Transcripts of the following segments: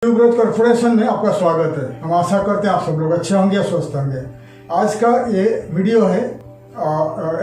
New growth corporation में आपका स्वागत है। हम आशा करते हैं आप सब लोग अच्छे होंगे, स्वस्थ होंगे। आज का ये वीडियो है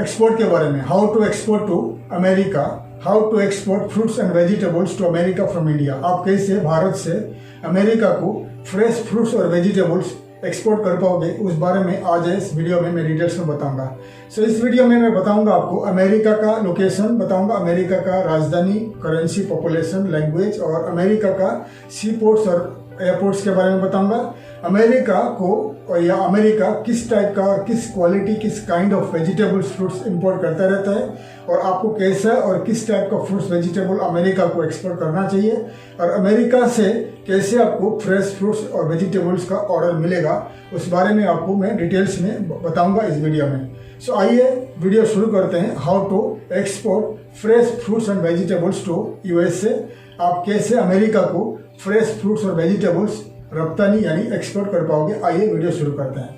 एक्सपोर्ट के बारे में। How to export to America, how to export fruits and vegetables to America from India. आप कैसे भारत से अमेरिका को फ्रेश फ्रूट्स और वेजिटेबल्स एक्सपोर्ट कर पाओगे, उस बारे में आज इस वीडियो में मैं डिटेल्स में बताऊंगा। इस वीडियो में मैं बताऊंगा आपको अमेरिका का लोकेशन बताऊंगा, अमेरिका का राजधानी, करेंसी, पॉपुलेशन, लैंग्वेज और अमेरिका का सी पोर्ट्स और एयरपोर्ट्स के बारे में बताऊंगा। अमेरिका को या अमेरिका किस टाइप का और किस क्वालिटी, किस kind of vegetables fruits import करता रहता है और आपको कैसा और किस टाइप का फ्रूट्स वेजिटेबल अमेरिका को एक्सपोर्ट करना चाहिए और अमेरिका से कैसे आपको फ्रेश फ्रूट्स और वेजिटेबल्स का ऑर्डर मिलेगा, उस बारे में आपको मैं डिटेल्स में बताऊंगा इस वीडियो में। आइए वीडियो शुरू करते हैं। How to export fresh fruits and vegetables to USA. आप कैसे अमेरिका को फ्रेश फ्रूट्स और वेजिटेबल्स रफ्तानी यानी एक्सपोर्ट कर पाओगे। आइए वीडियो शुरू करते हैं।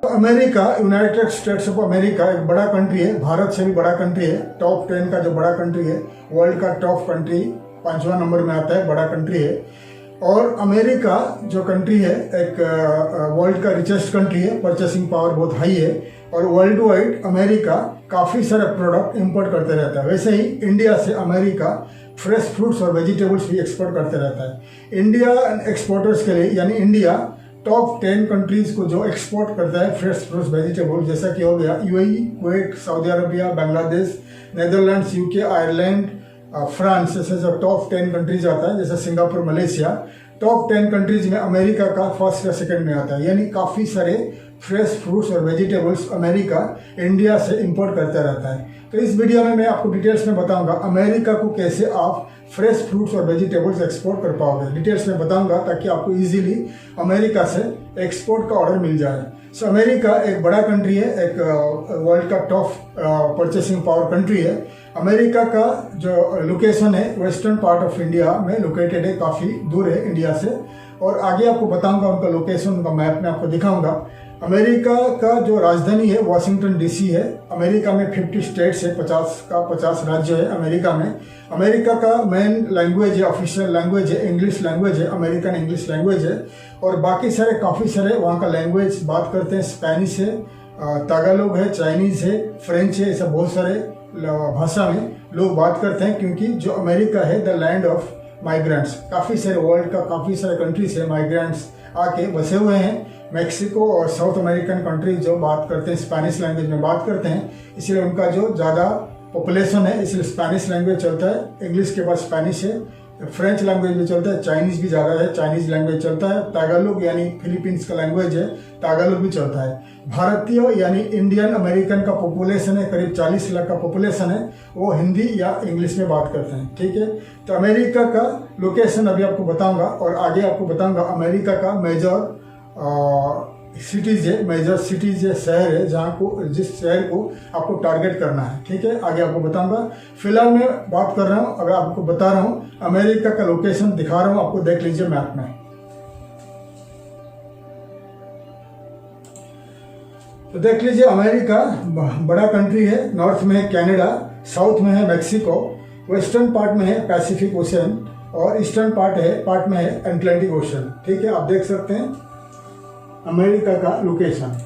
America, United States of America एक बड़ा कंट्री है, भारत से भी बड़ा कंट्री है। टॉप 10 का जो बड़ा कंट्री है, वर्ल्ड का टॉप कंट्री 5वां नंबर में आता है, बड़ा कंट्री है। और अमेरिका जो कंट्री है एक वर्ल्ड का रिचेस्ट कंट्री है, परचेसिंग पावर बहुत हाई है और वर्ल्ड वाइड अमेरिका काफ़ी सारे प्रोडक्ट इंपोर्ट करते रहता है। वैसे ही इंडिया से अमेरिका फ्रेश फ्रूट्स और वेजिटेबल्स भी एक्सपोर्ट करते रहता है। इंडिया एक्सपोर्टर्स के लिए यानी इंडिया टॉप 10 कंट्रीज को जो एक्सपोर्ट करता है फ्रेश फ्रूट्स वेजिटेबल, जैसा कि हो गया UAE, Kuwait, Saudi Arabia, Bangladesh, Netherlands, UK, Ireland, France, ऐसे जो टॉप 10 कंट्रीज आता है, जैसे सिंगापुर, मलेशिया। टॉप 10 कंट्रीज में अमेरिका का फर्स्ट या सेकंड में आता है। यानी काफ़ी सारे फ्रेश फ्रूट्स और वेजिटेबल्स अमेरिका इंडिया से इंपोर्ट करता रहता है। तो इस वीडियो में मैं आपको डिटेल्स में बताऊंगा अमेरिका को कैसे आप फ्रेश फ्रूट्स और वेजिटेबल्स एक्सपोर्ट कर पाओगे। डिटेल्स में बताऊंगा ताकि आपको इजीली अमेरिका से एक्सपोर्ट का ऑर्डर मिल जाए। अमेरिका एक बड़ा कंट्री है, एक वर्ल्ड का टॉप परचेसिंग पावर कंट्री है। अमेरिका का जो लोकेशन है वेस्टर्न पार्ट ऑफ इंडिया में लोकेटेड है, काफ़ी दूर है इंडिया से। और आगे आपको बताऊंगा उनका लोकेशन, उनका मैप में आपको दिखाऊंगा। अमेरिका का जो राजधानी है वाशिंगटन डीसी है। अमेरिका में 50 स्टेट्स है, 50 राज्य है अमेरिका में। अमेरिका का मेन लैंग्वेज है, ऑफिशियल लैंग्वेज है, इंग्लिश लैंग्वेज है, अमेरिकन इंग्लिश लैंग्वेज है। और बाकी सारे काफ़ी सारे वहाँ का लैंग्वेज बात करते हैं। स्पेनिश है, तागालोग है, चाइनीज़ है, फ्रेंच है, ऐसा बहुत सारे भाषा में लोग बात करते हैं, क्योंकि जो अमेरिका है द लैंड ऑफ माइग्रेंट्स। काफ़ी सारे वर्ल्ड का काफ़ी सारे कंट्रीज है, माइग्रेंट्स आके बसे हुए हैं। मैक्सिको और साउथ अमेरिकन कंट्री जो बात करते हैं स्पेनिश लैंग्वेज में बात करते हैं, इसलिए उनका जो ज़्यादा पॉपुलेशन है इसलिए स्पेनिश लैंग्वेज चलता है। इंग्लिश के बाद स्पेनिश है, फ्रेंच लैंग्वेज भी चलता है, चाइनीज़ भी ज़्यादा है, चाइनीज़ लैंग्वेज चलता है। तागालोग यानी फिलीपींस का लैंग्वेज है, तागालोग भी चलता है। भारतीय यानी इंडियन अमेरिकन का पॉपुलेशन है, करीब 40 लाख का पॉपुलेशन है, वो हिंदी या इंग्लिश में बात करते हैं। ठीक है, तो अमेरिका का लोकेशन अभी आपको बताऊंगा और आगे आपको बताऊंगा अमेरिका का मेजर सिटीज़ है, मेजर सिटीज़ है, शहर है जहाँ को जिस शहर को आपको टारगेट करना है। ठीक है, आगे आपको बताऊंगा। फिलहाल मैं बात कर रहा हूँ, अगर आपको बता रहा हूँ अमेरिका का लोकेशन दिखा रहा हूँ, आपको देख लीजिए मैप में। तो देख लीजिए अमेरिका बड़ा कंट्री है। नॉर्थ में है कनाडा, साउथ में है मैक्सिको, वेस्टर्न पार्ट में है पैसिफिक ओशन और ईस्टर्न पार्ट में है अटलांटिक ओशन। ठीक है, आप देख सकते हैं अमेरिका का लोकेशन।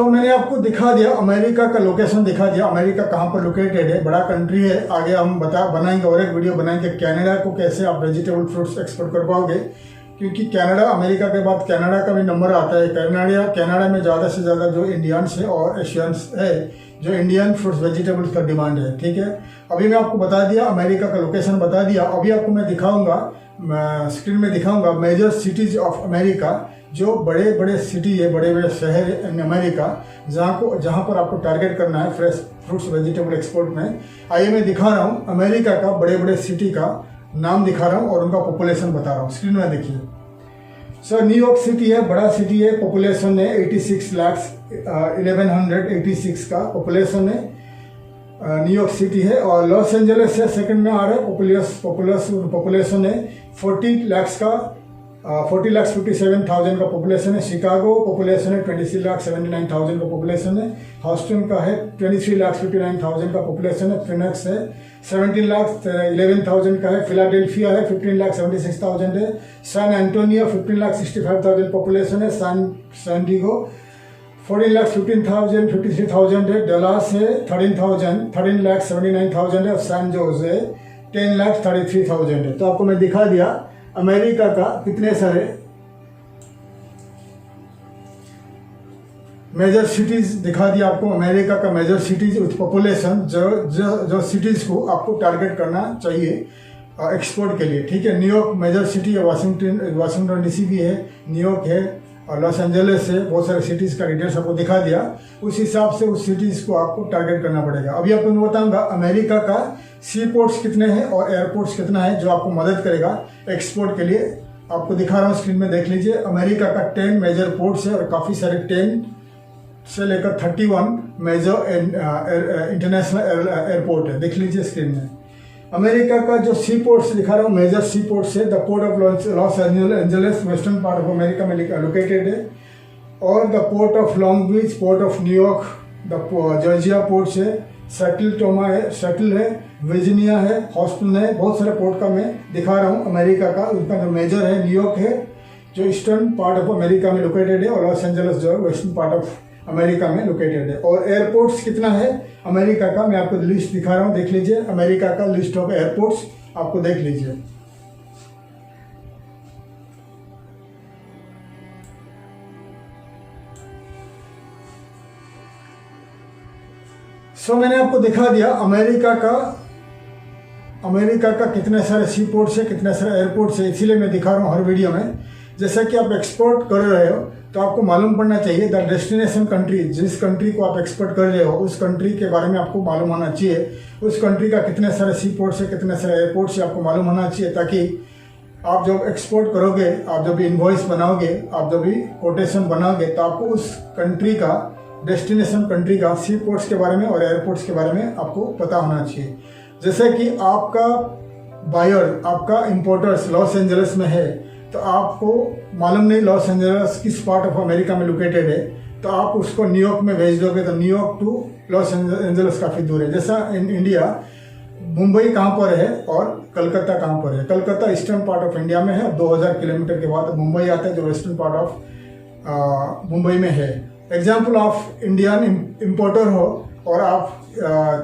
मैंने आपको दिखा दिया अमेरिका का लोकेशन, दिखा दिया अमेरिका कहाँ पर लोकेटेड है, बड़ा कंट्री है। आगे हम बनाएंगे और एक वीडियो बनाएंगे कनाडा को कैसे आप वेजिटेबल फ्रूट्स एक्सपोर्ट कर पाओगे, क्योंकि कनाडा अमेरिका के बाद कनाडा का भी नंबर आता है। कनाडा में ज़्यादा से ज़्यादा जो इंडियंस है और एशियंस है, जो इंडियन फ्रूट्स वेजिटेबल्स का डिमांड है। ठीक है, अभी मैं आपको बता दिया अमेरिका का लोकेशन बता दिया। अभी आपको मैं दिखाऊंगा स्क्रीन में दिखाऊंगा मेजर सिटीज ऑफ अमेरिका, जो बड़े बड़े सिटी है, बड़े बड़े शहर इन अमेरिका जहाँ पर आपको टारगेट करना है फ्रेश फ्रूट्स वेजिटेबल एक्सपोर्ट में। आइए मैं दिखा रहा हूँ अमेरिका का बड़े बड़े सिटी का नाम दिखा रहा हूँ और उनका पॉपुलेशन बता रहा हूँ। स्क्रीन में देखिए। सर न्यूयॉर्क सिटी है, बड़ा सिटी है, पॉपुलेशन है 86 लाख 1186 का पॉपुलेशन है, न्यूयॉर्क सिटी है। और लॉस एंजलिस है सेकंड में आ रहा है, पॉपुलेशन है 40 लाख 57,000 का पॉपुलेशन है। शिकागो पॉपुलेशन है 26 लाख 79,000 का पॉपुलेशन है। ह्यूस्टन का है 23 लाख 59,000 का पॉपुलेशन है। फिनिक्स है 17 लाख 11,000 का है। फिलाडेल्फिया है 15 लाख 76,000 है। सैन एंटोनियो 15 लाख 65,000 पॉपुलेशन है। सैन डिगो 14 लाख 53,000 है। डलास है 13 लाख 79,000 है। और सैन जोस है 10 लाख 33,000 है। तो आपको मैं दिखा दिया अमेरिका का कितने सारे मेजर सिटीज दिखा दिया आपको। अमेरिका का मेजर सिटीज विथ पॉपुलेशन, जो सिटीज को आपको टारगेट करना चाहिए एक्सपोर्ट के लिए, ठीक है। न्यूयॉर्क मेजर सिटी है, वाशिंगटन डीसी भी है, न्यूयॉर्क है और लॉस एंजलिस है। बहुत सारे सिटीज का डिटेल्स आपको दिखा दिया। उस हिसाब से उस सिटीज को आपको टारगेट करना पड़ेगा। अभी आपको मैं बताऊंगा अमेरिका का सी पोर्ट्स कितने हैं और एयरपोर्ट्स कितना है, जो आपको मदद करेगा एक्सपोर्ट के लिए। आपको दिखा रहा हूँ स्क्रीन में, देख लीजिए। अमेरिका का 10 मेजर पोर्ट्स है और काफ़ी सारे 10 से लेकर 31 मेजर इंटरनेशनल एयरपोर्ट है, देख लीजिए स्क्रीन में। अमेरिका का जो सी पोर्ट्स दिखा रहा हूँ, मेजर सी पोर्ट्स है, the port of Los Angeles western part of America में लोकेटेड है। और the port of Long Beach, port of New York, the Georgia ports है, सेटल है, वर्जीनिया है, ह्यूस्टन है। बहुत सारे पोर्ट का मैं दिखा रहा हूँ अमेरिका का। उनका जो मेजर है न्यूयॉर्क है, जो ईस्टर्न पार्ट ऑफ अमेरिका में लोकेटेड है, और लॉस एंजलिस जो है वेस्टर्न पार्ट ऑफ अमेरिका में लोकेटेड है। और एयरपोर्ट्स कितना है अमेरिका का, मैं आपको लिस्ट दिखा रहा हूँ, देख लीजिए। अमेरिका का लिस्ट ऑफ एयरपोर्ट्स आपको देख लीजिए। मैंने आपको दिखा दिया अमेरिका का कितने सारे सी पोर्ट्स है, कितने सारे एयरपोर्ट्स है। इसीलिए मैं दिखा रहा हूँ हर वीडियो में। जैसा कि आप एक्सपोर्ट कर रहे हो तो आपको मालूम पड़ना चाहिए द डेस्टिनेशन कंट्री, जिस कंट्री को आप एक्सपोर्ट कर रहे हो उस कंट्री के बारे में आपको मालूम होना चाहिए। उस कंट्री का कितने सारे सी पोर्ट्स है, कितने सारे एयरपोर्ट्स है, आपको मालूम होना चाहिए, ताकि आप जब एक्सपोर्ट करोगे, आप जब भी इन्वॉइस बनाओगे, आप जब भी कोटेशन बनाओगे, तो आपको उस कंट्री का, डेस्टिनेशन कंट्री का सी पोर्ट्स के बारे में और एयरपोर्ट्स के बारे में आपको पता होना चाहिए। जैसे कि आपका बायर, आपका इंपोर्टर्स लॉस एंजलिस में है, तो आपको मालूम नहीं लॉस एंजलिस किस पार्ट ऑफ अमेरिका में लोकेटेड है, तो आप उसको न्यूयॉर्क में भेज दोगे, तो न्यूयॉर्क टू लॉस एंजलिस काफ़ी दूर है। जैसा इन इंडिया मुंबई कहाँ पर है और कलकत्ता कहाँ पर है। Calcutta eastern part of India में है, 2000 किलोमीटर के बाद मुंबई आता है, जो वेस्टर्न पार्ट ऑफ मुंबई में है। एग्जाम्पल ऑफ इंडियन इम्पोर्टर हो और आप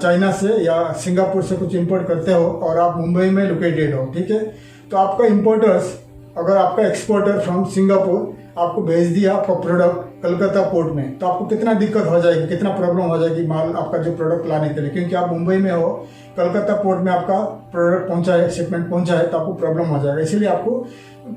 चाइना से या सिंगापुर से कुछ इंपोर्ट करते हो और आप मुंबई में लोकेटेड हो, ठीक है। तो आपका इम्पोर्टर्स, अगर आपका एक्सपोर्टर फ्रॉम सिंगापुर आपको भेज दिया आपका प्रोडक्ट कलकत्ता पोर्ट में, तो आपको कितना दिक्कत हो जाएगी, कितना प्रॉब्लम हो जाएगी माल आपका जो प्रोडक्ट लाने के लिए, क्योंकि आप मुंबई में हो, कलकत्ता पोर्ट में आपका प्रोडक्ट पहुंचा है, शिपमेंट पहुंचा है, तो आपको प्रॉब्लम हो जाएगा। इसीलिए आपको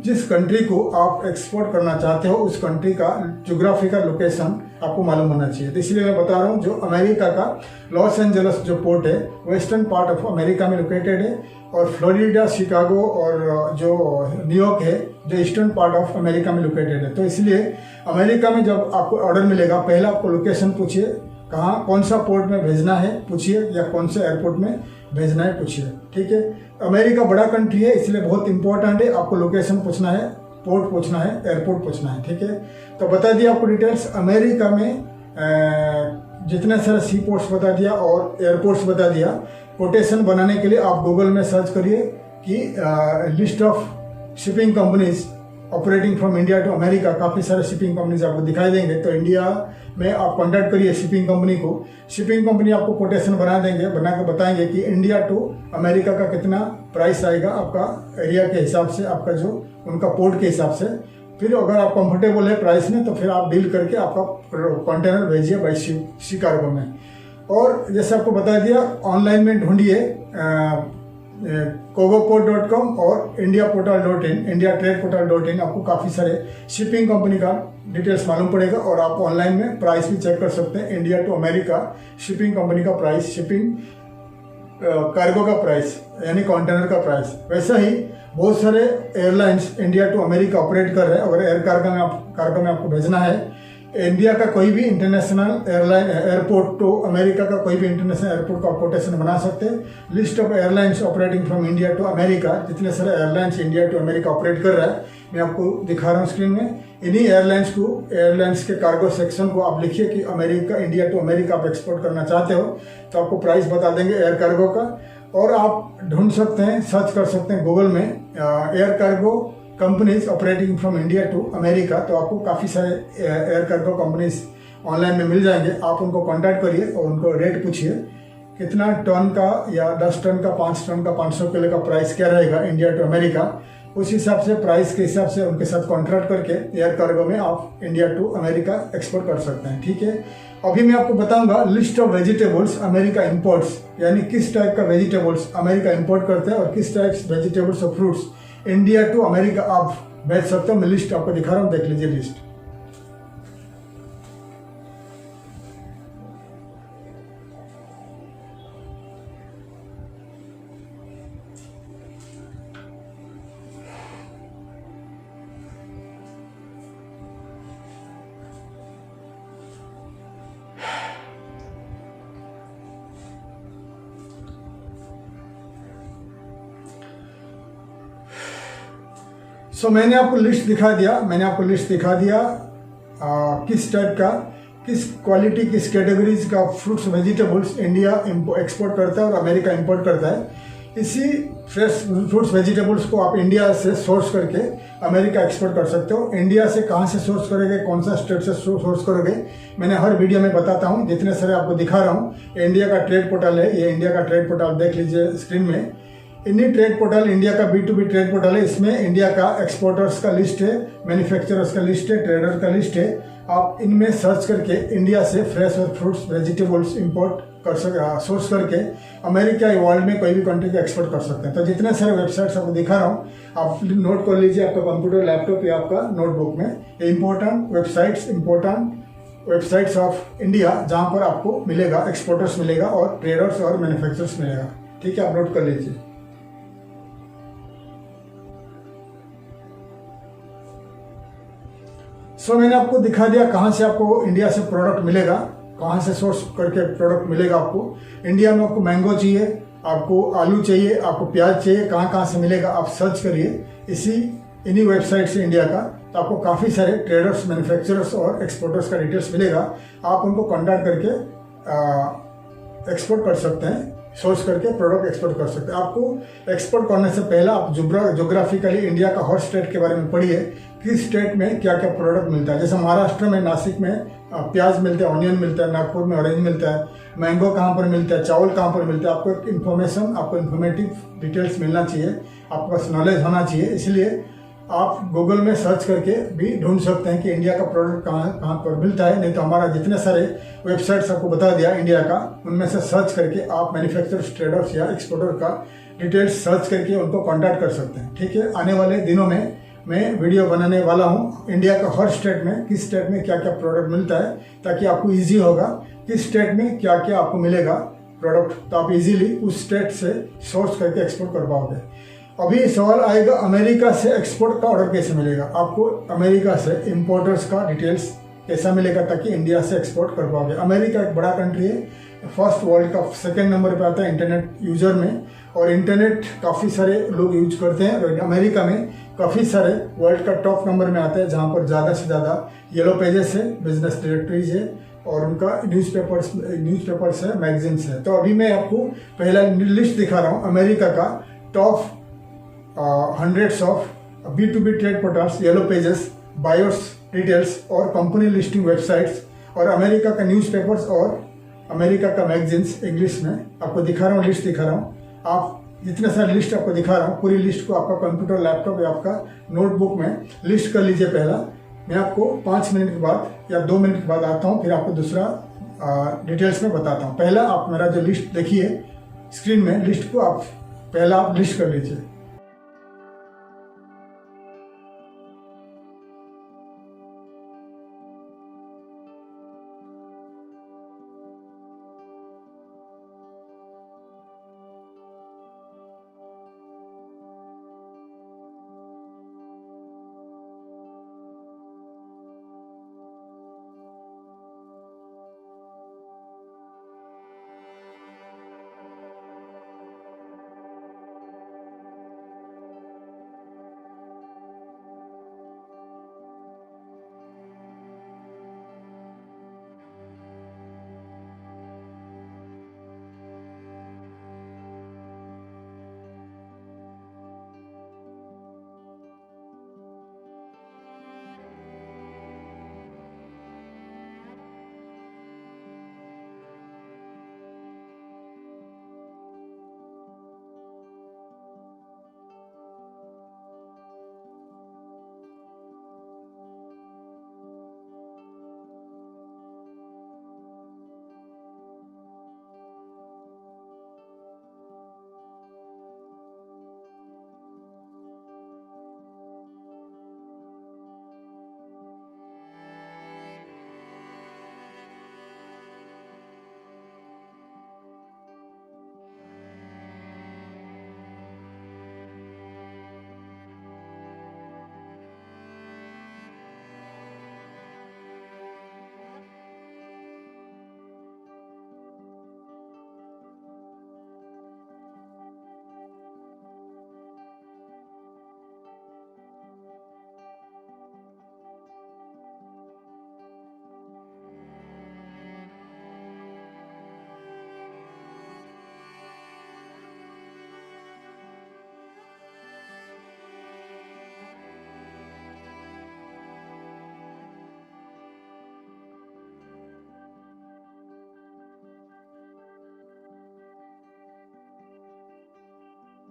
जिस कंट्री को आप एक्सपोर्ट करना चाहते हो उस कंट्री का ज्योग्राफिकल लोकेशन आपको मालूम होना चाहिए। तो इसलिए मैं बता रहा हूँ, जो अमेरिका का लॉस एंजलिस जो पोर्ट है वेस्टर्न पार्ट ऑफ अमेरिका में लोकेटेड है, और फ्लोरिडा, शिकागो और जो न्यूयॉर्क है जो ईस्टर्न पार्ट ऑफ अमेरिका में लोकेटेड है। तो इसलिए अमेरिका में जब आपको ऑर्डर मिलेगा, पहले आपको लोकेशन पूछिए, कहाँ कौन सा पोर्ट में भेजना है पूछिए, या कौन से एयरपोर्ट में भेजना है पूछिए, ठीक है। अमेरिका बड़ा कंट्री है, इसलिए बहुत इंपॉर्टेंट है, आपको लोकेशन पूछना है, पोर्ट पूछना है, एयरपोर्ट पूछना है, ठीक है। तो बता दिया आपको डिटेल्स अमेरिका में जितने सारे सी पोर्ट्स बता दिया और एयरपोर्ट्स बता दिया। कोटेशन बनाने के लिए आप गूगल में सर्च करिए कि list of shipping companies operating from India to America, काफ़ी सारे शिपिंग कंपनीज आपको दिखाई देंगे। तो इंडिया में आप कॉन्टैक्ट करिए शिपिंग कंपनी को, शिपिंग कंपनी आपको कोटेशन बना देंगे, बना के बताएंगे कि इंडिया टू अमेरिका का कितना प्राइस आएगा आपका एरिया के हिसाब से, आपका जो उनका पोर्ट के हिसाब से। फिर अगर आप कंफर्टेबल है प्राइस में, तो फिर आप डील करके आपका कंटेनर भेजिए बाई सी कार्गो में। और जैसे आपको बता दिया, ऑनलाइन में ढूंढिए कोगोपोर्ट.com और indiaportal.in, indiatradeportal.in आपको काफ़ी सारे शिपिंग कंपनी का डिटेल्स मालूम पड़ेगा और आप ऑनलाइन में प्राइस भी चेक कर सकते हैं। India to America shipping company का प्राइस, शिपिंग कार्गो का प्राइस यानी कंटेनर का प्राइस। वैसा ही बहुत सारे airlines India to America operate कर रहे हैं। अगर एयर कार्गो में आपको भेजना है, इंडिया का कोई भी इंटरनेशनल एयरपोर्ट टू अमेरिका का कोई भी इंटरनेशनल एयरपोर्ट का कोटेशन बना सकते हैं। List of airlines operating from India to America, जितने सारे airlines India to America operate कर रहा है मैं आपको दिखा रहा हूँ स्क्रीन में। इन्हीं एयरलाइंस के कार्गो सेक्शन को आप लिखिए कि अमेरिका, इंडिया टू अमेरिका आप एक्सपोर्ट करना चाहते हो तो आपको प्राइस बता देंगे एयर कार्गो का। और आप ढूंढ सकते हैं, सर्च कर सकते हैं गूगल में air cargo companies operating from India to America, तो आपको काफ़ी सारे एयर कार्गो कंपनीज ऑनलाइन में मिल जाएंगे। आप उनको कांटेक्ट करिए और उनको रेट पूछिए कितना टन का या 10 टन का, 5 टन का, 500 किलो का प्राइस क्या रहेगा इंडिया टू अमेरिका। उस हिसाब से, प्राइस के हिसाब से उनके साथ कॉन्ट्रैक्ट करके एयर कार्गो में आप इंडिया टू अमेरिका एक्सपोर्ट कर सकते हैं। ठीक है, अभी मैं आपको बताऊंगा list of vegetables America imports, यानी किस टाइप का वेजिटेबल्स अमेरिका इंपोर्ट करते हैं और किस टाइप वेजिटेबल्स और फ्रूट्स इंडिया टू अमेरिका आप भेज सकते हो। मैं लिस्ट आपको दिखा रहा हूँ, देख लीजिए लिस्ट। मैंने आपको लिस्ट दिखा दिया किस टाइप का, किस क्वालिटी, किस कैटेगरीज का फ्रूट्स वेजिटेबल्स इंडिया एक्सपोर्ट करता है और अमेरिका इंपोर्ट करता है। इसी फ्रेश फ्रूट्स वेजिटेबल्स को आप इंडिया से सोर्स करके अमेरिका एक्सपोर्ट कर सकते हो। इंडिया से कहाँ से सोर्स करोगे, कौन सा स्टेट से सोर्स करोगे, मैंने हर वीडियो में बताता हूँ। जितने सारे आपको दिखा रहा हूँ, इंडिया का ट्रेड पोर्टल है, ये इंडिया का ट्रेड पोर्टल देख लीजिए स्क्रीन में। इन्हीं ट्रेड पोर्टल, इंडिया का B2B ट्रेड पोर्टल है, इसमें इंडिया का एक्सपोर्टर्स का लिस्ट है, मैन्युफैक्चरर्स का लिस्ट है, ट्रेडर का लिस्ट है। आप इनमें सर्च करके इंडिया से फ्रेश और फ्रूट्स वेजिटेबल्स इंपोर्ट सोर्स करके अमेरिका या वर्ल्ड में कोई भी कंट्री को एक्सपोर्ट कर सकते हैं। तो जितने सारे वेबसाइट्स आपको दिखा रहा हूँ आप नोट कर लीजिए आपका कंप्यूटर, लैपटॉप या आपका नोटबुक में। इंपॉर्टेंट वेबसाइट्स ऑफ इंडिया जहाँ पर आपको मिलेगा, एक्सपोर्टर्स मिलेगा और ट्रेडर्स और मैन्युफैक्चरर्स मिलेगा। ठीक है, आप नोट कर लीजिए। मैंने आपको दिखा दिया कहाँ से आपको इंडिया से प्रोडक्ट मिलेगा, कहाँ से सोर्स करके प्रोडक्ट मिलेगा। आपको इंडिया में आपको मैंगो चाहिए, आपको आलू चाहिए, आपको प्याज चाहिए, कहाँ से मिलेगा आप सर्च करिए इन्हीं वेबसाइट से इंडिया का, तो आपको काफ़ी सारे ट्रेडर्स, मैन्युफैक्चरर्स और एक्सपोर्टर्स का डिटेल्स मिलेगा। आप उनको कॉन्टैक्ट करके एक्सपोर्ट कर सकते हैं, सोर्स करके प्रोडक्ट एक्सपोर्ट कर सकते हैं। आपको एक्सपोर्ट करने से पहले आप जोग्राफिकली इंडिया का हर स्टेट के बारे में पढ़िए, किस स्टेट में क्या क्या प्रोडक्ट मिलता है। जैसे महाराष्ट्र में, नासिक में प्याज मिलते हैं, ऑनियन मिलता है, नागपुर में ऑरेंज मिलता है, मैंगो कहाँ पर मिलता है, चावल कहाँ पर मिलता है। आपको एक इन्फॉर्मेशन, आपको इन्फॉर्मेटिव डिटेल्स मिलना चाहिए, आपके पास नॉलेज होना चाहिए। इसलिए आप गूगल में सर्च करके भी ढूंढ सकते हैं कि इंडिया का प्रोडक्ट कहाँ पर मिलता है। नहीं तो हमारा जितने सारे वेबसाइट्स आपको बता दिया इंडिया का, उनमें से सर्च करके आप मैन्युफैक्चरर्स, ट्रेडर्स या एक्सपोर्टर का डिटेल्स सर्च करके उनको कॉन्टैक्ट कर सकते हैं। ठीक है, आने वाले दिनों में मैं वीडियो बनाने वाला हूँ इंडिया का हर स्टेट में, किस स्टेट में क्या क्या प्रोडक्ट मिलता है, ताकि आपको ईजी होगा किस स्टेट में क्या क्या आपको मिलेगा प्रोडक्ट, तो आप इजीली उस स्टेट से सोर्स करके एक्सपोर्ट कर पाओगे। अभी सवाल आएगा अमेरिका से एक्सपोर्ट का ऑर्डर कैसे मिलेगा। आपको अमेरिका से इंपोर्टर्स का डिटेल्स कैसा मिलेगा ताकि इंडिया से एक्सपोर्ट कर पाओगे। अमेरिका एक बड़ा कंट्री है, फर्स्ट वर्ल्ड का सेकेंड नंबर पे आता है इंटरनेट यूजर में, और इंटरनेट काफ़ी सारे लोग यूज करते हैं। और अमेरिका में काफ़ी सारे वर्ल्ड का टॉप नंबर में आते हैं, जहाँ पर ज़्यादा से ज़्यादा येलो पेजेस है, बिजनेस डायरेक्टरीज है और उनका न्यूज़पेपर्स है, मैगजीन्स है। तो अभी मैं आपको पहला लिस्ट दिखा रहा हूँ अमेरिका का top hundreds of B2B trade portals, yellow pages, buyers details और कंपनी लिस्टिंग वेबसाइट्स और अमेरिका का न्यूज़पेपर्स और अमेरिका का मैगजीन्स इंग्लिश में आपको दिखा रहा हूँ, लिस्ट दिखा रहा हूँ। आप जितने सारे लिस्ट आपको दिखा रहा हूँ, पूरी लिस्ट को आपका कंप्यूटर, लैपटॉप या आपका नोटबुक में लिस्ट कर लीजिए। पहला मैं आपको 5 मिनट के बाद या 2 मिनट के बाद आता हूँ, फिर आपको दूसरा डिटेल्स में बताता हूँ। पहला आप मेरा जो लिस्ट देखिए स्क्रीन में, लिस्ट को आप पहला आप लिस्ट कर लीजिए।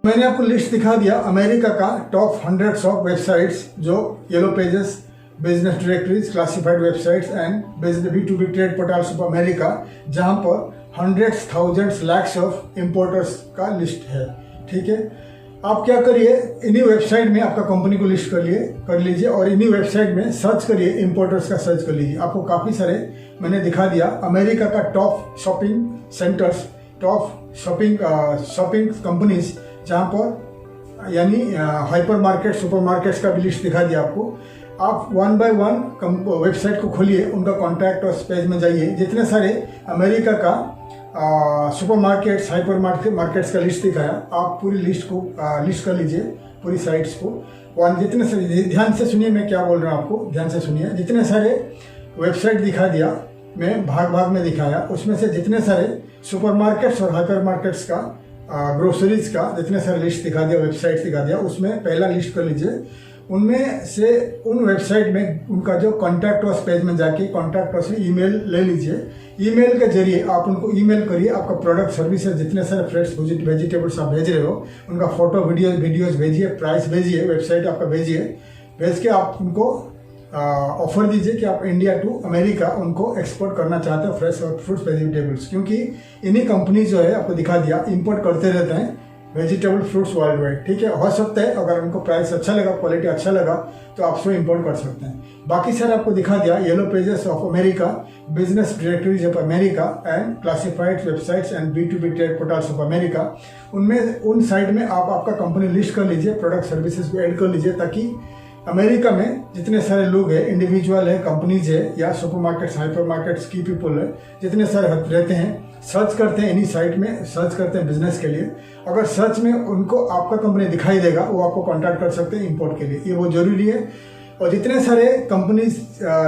मैंने आपको लिस्ट दिखा दिया अमेरिका का टॉप 100 ऑफ वेबसाइट्स जो yellow pages, business directories, classified websites and B2B trade portals of America, जहां पर hundreds, thousands, lakhs of importers का लिस्ट है। ठीक है, आप क्या करिए, इन्हीं वेबसाइट में आपका कंपनी को लिस्ट कर लीजिए और इन्हीं वेबसाइट में सर्च करिए, इंपोर्टर्स का सर्च कर लीजिए। आपको काफ़ी सारे मैंने दिखा दिया अमेरिका का top shopping centres, top shopping companies, जहाँ पर यानी हाइपर मार्केट, सुपर मार्केट्स का भी लिस्ट दिखा दिया आपको। आप वन बाय वन वेबसाइट को खोलिए, उनका कॉन्टैक्ट और पेज में जाइए, जितने सारे अमेरिका का सुपर मार्केट्स, हाइपर मार्केट्स का लिस्ट दिखाया, आप पूरी लिस्ट को लिस्ट कर लीजिए, पूरी साइट्स को। जितने सारे, ध्यान से सुनिए मैं क्या बोल रहा हूँ, आपको ध्यान से सुनिए। जितने सारे वेबसाइट दिखा दिया, मैं भाग में दिखाया, उसमें से जितने सारे सुपर मार्केट्स और हाइपर मार्केट्स का, ग्रोसरीज का जितने सारे लिस्ट दिखा दिया, वेबसाइट दिखा दिया, उसमें पहला लिस्ट कर लीजिए। उनमें से उन वेबसाइट में उनका जो कॉन्टैक्ट अस पेज में जाके कॉन्टैक्ट अस से ईमेल ले लीजिए। ईमेल के जरिए आप उनको ईमेल करिए, आपका प्रोडक्ट, सर्विसेज, जितने सारे फ्रेश वेजिटेबल्स आप भेज रहे हो, उनका फोटो, वीडियोज भेजिए, प्राइस भेजिए, वेबसाइट आपका भेजिए। भेज के आप उनको ऑफर दीजिए कि आप इंडिया टू अमेरिका उनको एक्सपोर्ट करना चाहते हो फ्रेश और फ्रूट्स, वेजिटेबल्स, क्योंकि इन्हीं कंपनी जो है आपको दिखा दिया इंपोर्ट करते रहते हैं वेजिटेबल फ्रूट्स वर्ल्ड वाइड। ठीक है, हो सकता है अगर उनको प्राइस अच्छा लगा, क्वालिटी अच्छा लगा, तो आप उसको इंपोर्ट कर सकते हैं। बाकी सर आपको दिखा दिया yellow pages of America, business directories of America and classified websites and B2B trade portals of America. उनमें उन साइट में आप आपका कंपनी लिस्ट कर लीजिए, प्रोडक्ट सर्विसेज को ऐड कर लीजिए, ताकि अमेरिका में जितने सारे लोग हैं, इंडिविजुअल है, कंपनीज है, या सुपर मार्केट्स, हाइपर मार्केट्स की पीपल है, जितने सारे रहते हैं, सर्च करते हैं इन्हीं साइट में, सर्च करते हैं बिजनेस के लिए। अगर सर्च में उनको आपका कंपनी दिखाई देगा, वो आपको कांटेक्ट कर सकते हैं इंपोर्ट के लिए, ये बहुत जरूरी है। और जितने सारे कंपनीज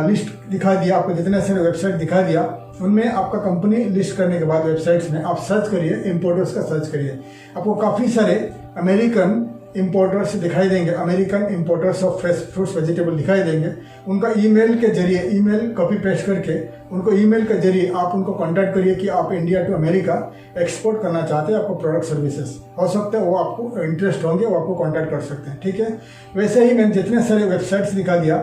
लिस्ट दिखा दिया आपको, जितने सारे वेबसाइट दिखा दिया, उनमें आपका कंपनी लिस्ट करने के बाद वेबसाइट्स में आप सर्च करिए, इंपोर्टर्स का सर्च करिए, आपको काफ़ी सारे अमेरिकन इंपोर्टर्स दिखाई देंगे, American importers of fresh fruits, vegetable दिखाई देंगे। उनका ईमेल के जरिए, ईमेल कॉपी पेस्ट करके उनको ईमेल के जरिए आप उनको कांटेक्ट करिए कि आप इंडिया टू अमेरिका एक्सपोर्ट करना चाहते हैं, आपको प्रोडक्ट सर्विसेज, हो सकता है वो आपको इंटरेस्ट होंगे, वो आपको कांटेक्ट कर सकते हैं। ठीक है, वैसे ही मैंने जितने सारे वेबसाइट्स दिखा दिया,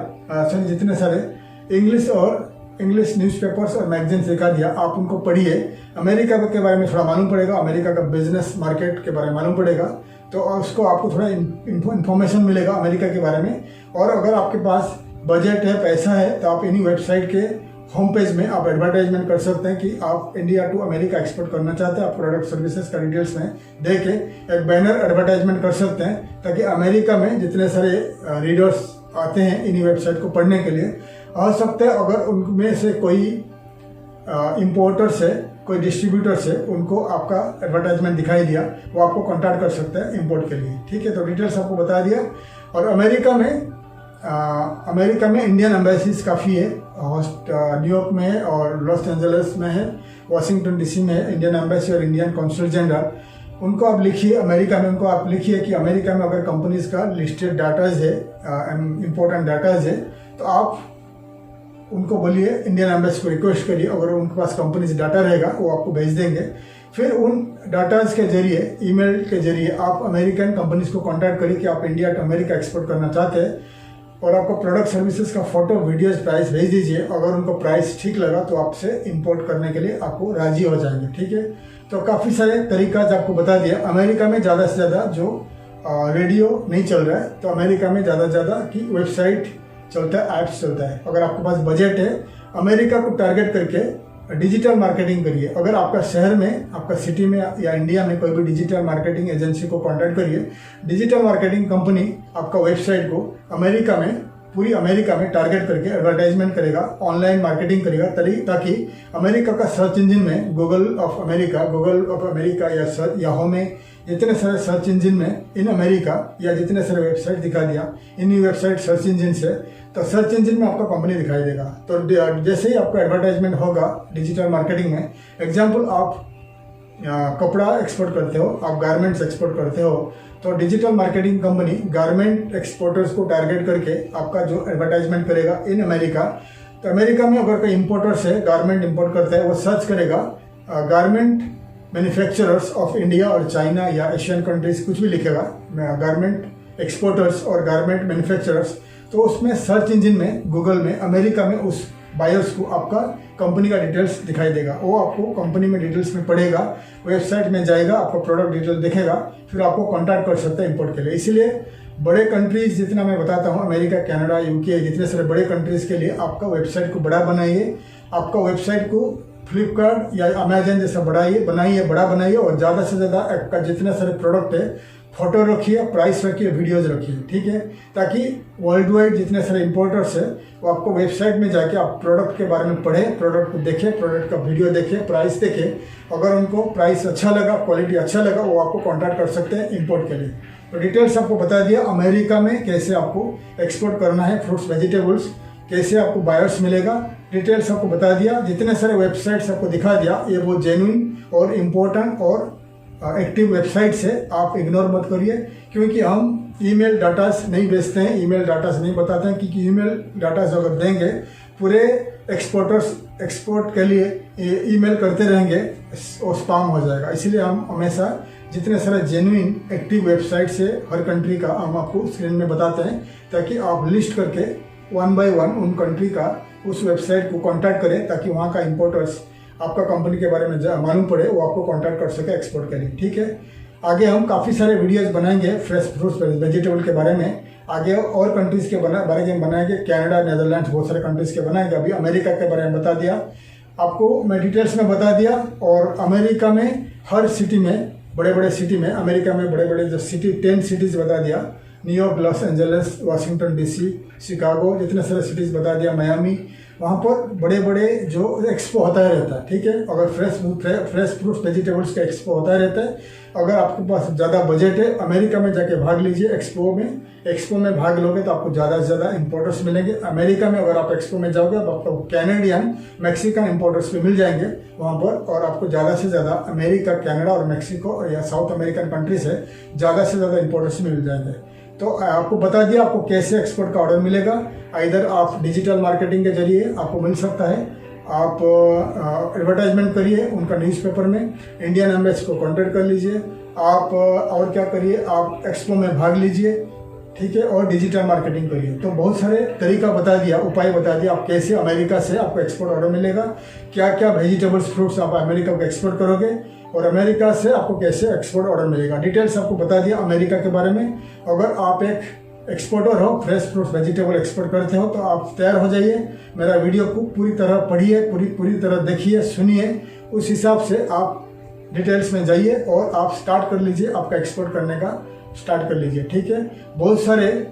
जितने सारे इंग्लिश और इंग्लिश न्यूज़पेपर्स और मैगजीन्स दिखा दिया, आप उनको पढ़िए। अमेरिका के बारे में थोड़ा मालूम पड़ेगा, अमेरिका का बिजनेस मार्केट के बारे में मालूम पड़ेगा, तो उसको आपको थोड़ा इन्फॉर्मेशन मिलेगा अमेरिका के बारे में। और अगर आपके पास बजट है, पैसा है, तो आप इन्हीं वेबसाइट के होम पेज में आप एडवर्टाइजमेंट कर सकते हैं कि आप इंडिया टू अमेरिका एक्सपोर्ट करना चाहते हैं। आप प्रोडक्ट सर्विसेज का डिटेल्स में दे के एक बैनर एडवर्टाइजमेंट कर सकते हैं, ताकि अमेरिका में जितने सारे रीडर्स आते हैं इन्हीं वेबसाइट को पढ़ने के लिए, आ सकते हैं अगर उनमें से कोई इम्पोर्टर्स है, कोई डिस्ट्रीब्यूटर्स है, उनको आपका एडवर्टाइजमेंट दिखाई दिया, वो आपको कॉन्टैक्ट कर सकते हैं इंपोर्ट के लिए। ठीक है, तो डिटेल्स आपको बता दिया। और अमेरिका में इंडियन एम्बेसीज काफ़ी है, न्यूयॉर्क में है और लॉस एंजलिस में है, वाशिंगटन डीसी में है इंडियन एम्बेसी और इंडियन कॉन्सुल जनरल। उनको आप लिखिए, अमेरिका में उनको आप लिखिए कि अमेरिका में अगर कंपनीज का लिस्टेड डाटाज है, इम्पोर्टेंट डाटाज है, तो आप उनको बोलिए, इंडियन एम्बेसी को रिक्वेस्ट करिए, अगर उनके पास कंपनीज डाटा रहेगा वो आपको भेज देंगे। फिर उन डाटाज के जरिए, ईमेल के जरिए आप अमेरिकन कंपनीज को कांटेक्ट करिए कि आप इंडिया टू अमेरिका एक्सपोर्ट करना चाहते हैं, और आपको प्रोडक्ट सर्विसेज का फोटो, वीडियोज, प्राइस भेज दीजिए। अगर उनको प्राइस ठीक लगा तो आपसे इंपोर्ट करने के लिए आपको राजी हो जाएंगे। ठीक है, तो काफ़ी सारे तरीका आपको बता दिया। अमेरिका में ज़्यादा से ज़्यादा जो रेडियो नहीं चल रहा है, तो अमेरिका में ज़्यादा से ज़्यादा की वेबसाइट चलता है, ऐप्स चलता है। अगर आपके पास बजट है, अमेरिका को टारगेट करके डिजिटल मार्केटिंग करिए। अगर आपका शहर में, आपका सिटी में या इंडिया में कोई भी डिजिटल मार्केटिंग एजेंसी को कांटेक्ट करिए। डिजिटल मार्केटिंग कंपनी आपका वेबसाइट को अमेरिका में, पूरी अमेरिका में टारगेट करके एडवर्टाइजमेंट करेगा, ऑनलाइन मार्केटिंग करेगा, ताकि अमेरिका का सर्च इंजन में, गूगल ऑफ अमेरिका या याहू में, जितने सारे सर्च इंजन में इन अमेरिका या जितने सारे वेबसाइट दिखा दिया, इन्हीं वेबसाइट सर्च इंजन से, तो सर्च इंजन में आपका कंपनी दिखाई देगा। तो जैसे ही आपका एडवर्टाइजमेंट होगा डिजिटल मार्केटिंग में, एग्जाम्पल आप कपड़ा एक्सपोर्ट करते हो, आप गारमेंट्स एक्सपोर्ट करते हो, तो digital marketing company garment exporters को टारगेट करके आपका जो एडवर्टाइजमेंट करेगा इन अमेरिका। तो अमेरिका में अगर कोई इम्पोर्टर्स है, गारमेंट इम्पोर्ट करता है, वो सर्च करेगा गारमेंट मैन्युफैक्चरर्स ऑफ इंडिया और चाइना या एशियन कंट्रीज, कुछ भी लिखेगा, गारमेंट एक्सपोर्टर्स और गारमेंट मैन्युफैक्चरर्स, तो उसमें सर्च इंजन में, गूगल में, अमेरिका में उस बायर्स को आपका कंपनी का डिटेल्स दिखाई देगा। वो आपको कंपनी में डिटेल्स में पढ़ेगा, वेबसाइट में जाएगा, आपको प्रोडक्ट डिटेल दिखेगा, फिर आपको कांटेक्ट कर सकता है इंपोर्ट के लिए। इसीलिए बड़े कंट्रीज जितना मैं बताता हूँ, अमेरिका, कनाडा, यूके, जितने सारे बड़े कंट्रीज के लिए आपका वेबसाइट को बड़ा बनाइए, आपका वेबसाइट को फ्लिपकार्ट या अमेजन जैसा बड़ा बनाइए, और ज़्यादा से ज़्यादा आपका जितने सारे प्रोडक्ट है फोटो रखिए, प्राइस रखिए, वीडियोज रखिए। ठीक है, ताकि वर्ल्ड वाइड जितने सारे इंपोर्टर्स है वो आपको वेबसाइट में जाके आप प्रोडक्ट के बारे में पढ़ें, प्रोडक्ट को देखें, प्रोडक्ट का वीडियो देखें, प्राइस देखें। अगर उनको प्राइस अच्छा लगा, क्वालिटी अच्छा लगा, वो आपको कांटेक्ट कर सकते हैं इंपोर्ट के लिए। तो डिटेल्स आपको बता दिया अमेरिका में कैसे आपको एक्सपोर्ट करना है, फ्रूट्स, वेजिटेबल्स, कैसे आपको बायर्स मिलेगा, डिटेल्स आपको बता दिया। जितने सारे वेबसाइट्स आपको दिखा दिया, ये बहुत जेन्युइन और इम्पोर्टेंट और एक्टिव वेबसाइट्स है, आप इग्नोर मत करिए, क्योंकि हम ईमेल डाटास नहीं बेचते हैं, ईमेल डाटास नहीं बताते हैं, क्योंकि ईमेल डाटास अगर देंगे पूरे एक्सपोर्ट के लिए ईमेल करते रहेंगे, वो स्पैम हो जाएगा। इसीलिए हम हमेशा जितने सारे जेन्युइन एक्टिव वेबसाइट्स है हर कंट्री का, हम आपको स्क्रीन में बताते हैं, ताकि आप लिस्ट करके 1 by 1 उन कंट्री का उस वेबसाइट को कांटेक्ट करें, ताकि वहाँ का इंपोर्टर्स आपका कंपनी के बारे में मालूम पड़े, वो आपको कांटेक्ट कर सके एक्सपोर्ट के लिए। ठीक है, आगे हम काफ़ी सारे वीडियोस बनाएंगे फ्रेश फ्रूट्स, वेजिटेबल के बारे में, आगे और कंट्रीज़ के बारे में बनाएंगे, कनाडा, नीदरलैंड, बहुत सारे कंट्रीज़ के बनाएंगे। अभी अमेरिका के बारे में बता दिया आपको, मैं डिटेल्स में बता दिया। और अमेरिका में हर सिटी में, बड़े सिटी में, अमेरिका में बड़े जो सिटी, 10 सिटीज़ बता दिया, New York, Los Angeles, Washington DC, Chicago, जितने सारे सिटीज़ बता दिया, मियामी, वहाँ पर बड़े जो एक्सपो होता रहता है। ठीक है, अगर फ्रेश फ्रूट्स, वेजिटेबल्स का एक्सपो होता रहता है। अगर आपके पास ज़्यादा बजट है, अमेरिका में जाके भाग लीजिए एक्सपो में भाग लोगे तो आपको ज़्यादा से ज़्यादा इंपोर्टर्स मिलेंगे। अमेरिका में अगर आप एक्सपो में जाओगे तो आपको कैनेडियन, मैक्सिकन इंपोर्टर्स भी मिल जाएंगे वहाँ पर, और आपको ज़्यादा से ज़्यादा अमेरिका, कनाडा और मैक्सिको या साउथ अमेरिकन कंट्री से ज़्यादा से ज़्यादा इंपोर्टर्स मिल जाएंगे। तो आपको बता दिया आपको कैसे एक्सपोर्ट का ऑर्डर मिलेगा। इधर आप डिजिटल मार्केटिंग के जरिए आपको मिल सकता है, आप एडवर्टाइजमेंट करिए उनका न्यूज़पेपर में, इंडियन एम्बेसी को कांटेक्ट कर लीजिए, आप और क्या करिए, आप एक्सपो में भाग लीजिए, ठीक है, और डिजिटल मार्केटिंग करिए। तो बहुत सारे तरीका बता दिया, उपाय बता दिया आप कैसे अमेरिका से आपको एक्सपोर्ट ऑर्डर मिलेगा, क्या क्या वेजिटेबल्स फ्रूट्स आप अमेरिका को एक्सपोर्ट करोगे, और अमेरिका से आपको कैसे एक्सपोर्ट ऑर्डर मिलेगा। डिटेल्स आपको बता दिया अमेरिका के बारे में। अगर आप एक एक्सपोर्टर हो, फ्रेश फ्रूट्स वेजिटेबल एक्सपोर्ट करते हो, तो आप तैयार हो जाइए। मेरा वीडियो को पूरी तरह पढ़िए, पूरी तरह देखिए, सुनिए, उस हिसाब से आप डिटेल्स में जाइए और आप स्टार्ट कर लीजिए, आपका एक्सपोर्ट करने का स्टार्ट कर लीजिए। ठीक है, बहुत सारे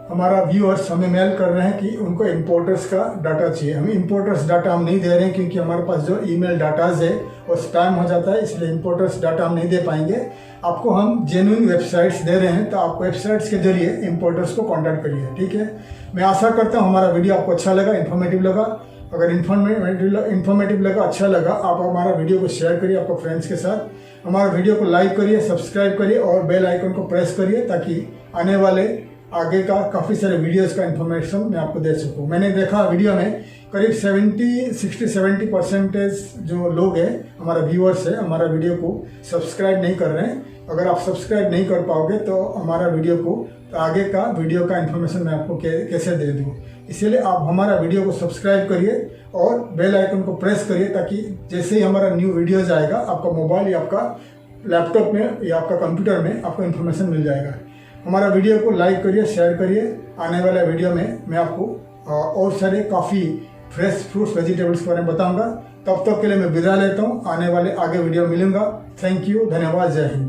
हमारा व्यूअर्स हमें मेल कर रहे हैं कि उनको इंपोर्टर्स का डाटा चाहिए। हम इंपोर्टर्स डाटा हम नहीं दे रहे हैं, क्योंकि हमारे पास जो ईमेल डाटाज है वो स्पैम हो जाता है, इसलिए इंपोर्टर्स डाटा हम नहीं दे पाएंगे। आपको हम जेन्युइन वेबसाइट्स दे रहे हैं, तो आप वेबसाइट्स के जरिए इंपोर्टर्स को कॉन्टैक्ट करिए। ठीक है, मैं आशा करता हूँ हमारा वीडियो आपको अच्छा लगा, इन्फॉर्मेटिव लगा। अगर इन्फॉर्मेटिव लगा, अच्छा लगा, आप हमारा वीडियो को शेयर करिए आपके फ्रेंड्स के साथ। हमारा वीडियो को लाइक करिए, सब्सक्राइब करिए और बेल आइकन को प्रेस करिए, ताकि आने वाले आगे का काफ़ी सारे वीडियोस का इन्फॉर्मेशन मैं आपको दे सकूँ। मैंने देखा वीडियो में करीब 60-70% जो लोग हैं, हमारा व्यूअर्स है, हमारा वीडियो को सब्सक्राइब नहीं कर रहे हैं। अगर आप सब्सक्राइब नहीं कर पाओगे तो हमारा वीडियो को आगे का वीडियो का इन्फॉर्मेशन मैं आपको कैसे दे दूँ। इसीलिए आप हमारा वीडियो को सब्सक्राइब करिए और बेल आइकन को प्रेस करिए, ताकि जैसे ही हमारा न्यू वीडियो जाएगा आपका मोबाइल या आपका लैपटॉप में या आपका कंप्यूटर में आपको इन्फॉर्मेशन मिल जाएगा। हमारा वीडियो को लाइक करिए, शेयर करिए। आने वाले वीडियो में मैं आपको और सारे काफ़ी फ्रेश फ्रूट्स वेजिटेबल्स के बारे में बताऊंगा। तब तक के लिए मैं विदा लेता हूँ, आने वाले आगे वीडियो मिलूंगा। थैंक यू, धन्यवाद, जय हिंद।